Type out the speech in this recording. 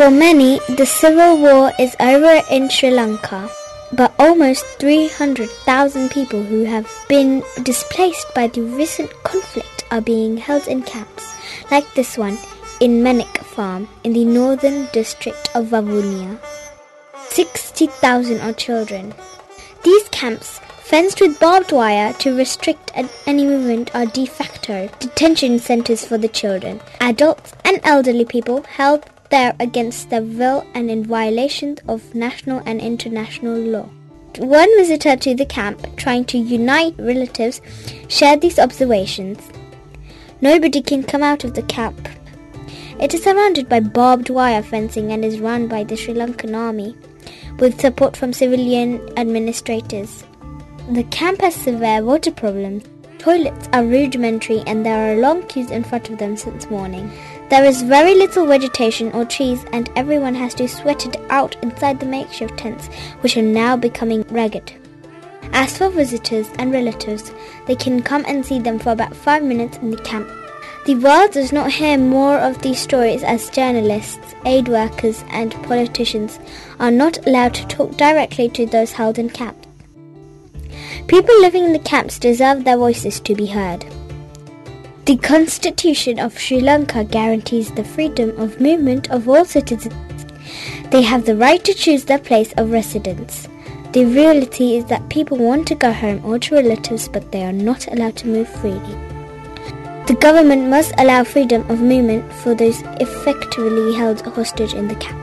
For many, the civil war is over in Sri Lanka, but almost 300,000 people who have been displaced by the recent conflict are being held in camps, like this one in Menik Farm in the northern district of Vavuniya. 60,000 are children. These camps, fenced with barbed wire to restrict any movement, are de facto detention centres for the children, adults and elderly people held there against their will and in violation of national and international law. One visitor to the camp, trying to unite relatives, shared these observations. Nobody can come out of the camp. It is surrounded by barbed wire fencing and is run by the Sri Lankan army, with support from civilian administrators. The camp has severe water problems. Toilets are rudimentary and there are long queues in front of them since morning. There is very little vegetation or trees and everyone has to sweat it out inside the makeshift tents, which are now becoming ragged. As for visitors and relatives, they can come and see them for about 5 minutes in the camp. The world does not hear more of these stories as journalists, aid workers and politicians are not allowed to talk directly to those held in camps. People living in the camps deserve their voices to be heard. The Constitution of Sri Lanka guarantees the freedom of movement of all citizens. They have the right to choose their place of residence. The reality is that people want to go home or to relatives, but they are not allowed to move freely. The government must allow freedom of movement for those effectively held hostage in the camp.